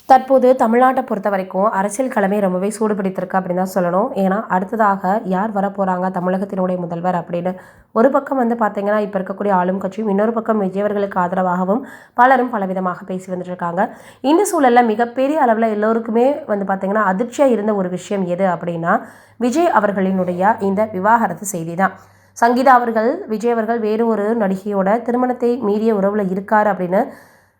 தற்போது தமிழ்நாட்டை பொறுத்த வரைக்கும் அரசியல் களமே ரொம்பவே சூடுபிடித்திருக்கு அப்படின்னு தான் சொல்லணும். ஏன்னா அடுத்ததாக யார் வரப்போகிறாங்க தமிழகத்தினுடைய முதல்வர் அப்படின்னு ஒரு பக்கம் பார்த்தீங்கன்னா இப்போ இருக்கக்கூடிய ஆளும் கட்சியும், இன்னொரு பக்கம் விஜய் அவர்களுக்கு ஆதரவாகவும் பலரும் பலவிதமாக பேசி வந்துட்டு இருக்காங்க. இந்த சூழலில் மிகப்பெரிய அளவில் எல்லோருக்குமே பார்த்தீங்கன்னா அதிர்ச்சியாக இருந்த ஒரு விஷயம் எது அப்படின்னா விஜய் அவர்களினுடைய இந்த விவாகரத்து செய்தி தான். சங்கீதா அவர்கள் விஜய் அவர்கள் வேறு ஒரு நடிகையோட திருமணத்தை மீறிய உறவில் இருக்கார் அப்படின்னு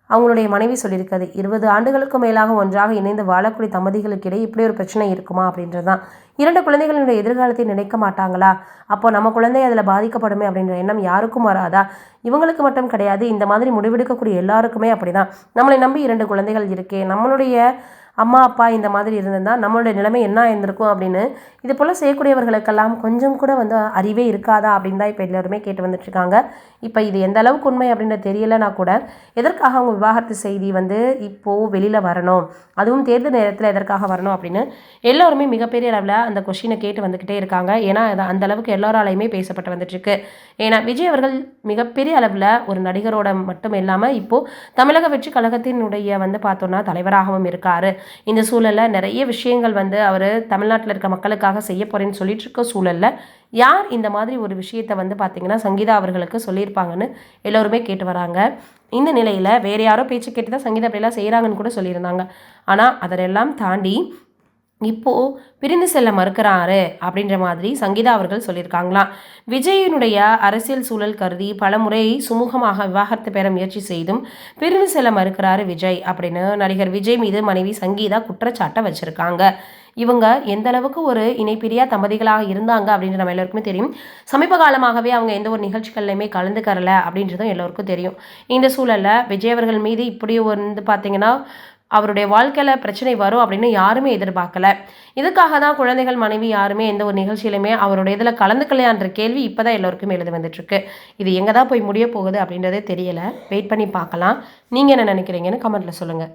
அவங்களுடைய மனைவி சொல்லியிருக்காது. 20 ஆண்டுகளுக்கு மேலாக ஒன்றாக இணைந்து வாழக்கூடிய தம்பதிகளுக்கிடையே இப்படி ஒரு பிரச்சனை இருக்குமா அப்படின்றது தான். 2 குழந்தைகளினுடைய எதிர்காலத்தை நினைக்க மாட்டாங்களா? அப்போ நம்ம குழந்தை அதில் பாதிக்கப்படுமே அப்படின்ற எண்ணம் யாருக்கும் வராதா? இவங்களுக்கு மட்டும் கிடையாது, இந்த மாதிரி முடிவெடுக்கக்கூடிய எல்லாருக்குமே அப்படிதான். நம்மளை நம்பி 2 குழந்தைகள் இருக்கே, நம்மளுடைய அம்மா அப்பா இந்த மாதிரி இருந்திருந்தால் நம்மளுடைய நிலைமை என்ன இருந்திருக்கும் அப்படின்னு இது போல் செய்யக்கூடியவர்களுக்கெல்லாம் கொஞ்சம் கூட அறிவே இருக்காதா அப்படின்னு தான் இப்போ எல்லோருமே கேட்டு வந்துட்டுருக்காங்க. இப்போ இது எந்த அளவுக்கு உண்மை அப்படின்றது தெரியலைன்னா கூட எதற்காக அவங்க விவாகரத்து செய்தி இப்போது வெளியில் வரணும், அதுவும் தேர்தல் நேரத்தில் எதற்காக வரணும் அப்படின்னு எல்லோருமே மிகப்பெரிய அளவில் அந்த கொஷினை கேட்டு வந்துக்கிட்டே இருக்காங்க. ஏன்னா அந்த அளவுக்கு எல்லோராலையுமே பேசப்பட்டு வந்துட்டுருக்கு. ஏன்னா விஜய் அவர்கள் மிகப்பெரிய அளவில் ஒரு நடிகரோட மட்டும் இல்லாமல் இப்போது தமிழக வெற்றி கழகத்தினுடைய பார்த்தோன்னா தலைவராகவும் இருக்கார். இந்த சூழலில் நிறைய விஷயங்கள் அவர் தமிழ்நாட்டில் இருக்க மக்களுக்காக செய்ய போகிறேன்னு சொல்லிட்டு இருக்க சூழலில் யார் இந்த மாதிரி ஒரு விஷயத்தை பார்த்தீங்கன்னா சங்கீதா அவர்களுக்கு சொல்லியிருப்பாங்கன்னு எல்லோருமே கேட்டு வராங்க. இந்த நிலையில் வேறு யாரோ பேச்சு கேட்டு தான் சங்கீதா அப்படிலாம் செய்கிறாங்கன்னு கூட சொல்லியிருந்தாங்க. ஆனால் அதெல்லாம் தாண்டி இப்போது பிரிந்து செல்ல மறுக்கிறாரு அப்படின்ற மாதிரி சங்கீதா அவர்கள் சொல்லியிருக்காங்களாம். விஜயினுடைய அரசியல் சூழல் கருதி பலமுறை சுமூகமாக விவாகரத்து பெற முயற்சி செய்தும் பிரிந்து செல்ல மறுக்கிறாரு விஜய் அப்படின்னு நடிகர் விஜய் மீது மனைவி சங்கீதா குற்றச்சாட்டை வச்சிருக்காங்க. இவங்க எந்த அளவுக்கு ஒரு இணைப்பிரியா தம்பதிகளாக இருந்தாங்க அப்படின்ற நம்ம எல்லாருக்குமே தெரியும். சமீப காலமாகவே அவங்க எந்த ஒரு நிகழ்ச்சிகள்லையுமே கலந்துக்கறல அப்படின்றதும் எல்லோருக்கும் தெரியும். இந்த சூழலில் விஜய் அவர்கள் மீது இப்படி பார்த்தீங்கன்னா அவருடைய வாழ்க்கையில் பிரச்சனை வரும் அப்படின்னு யாருமே எதிர்பார்க்கல. இதுக்காக தான் குழந்தைகள் மனைவி யாருமே எந்த ஒரு நிகழ்ச்சியிலுமே அவருடைய இதில் கலந்துக்கலையான்ற கேள்வி இப்போ தான் எல்லோருக்குமே எழுதி வந்துட்டுருக்கு. இது எங்கே தான் போய் முடிய போகுது அப்படின்றதே தெரியலை. வெயிட் பண்ணி பார்க்கலாம். நீங்கள் என்ன நினைக்கிறீங்கன்னு கமெண்ட்டில் சொல்லுங்கள்.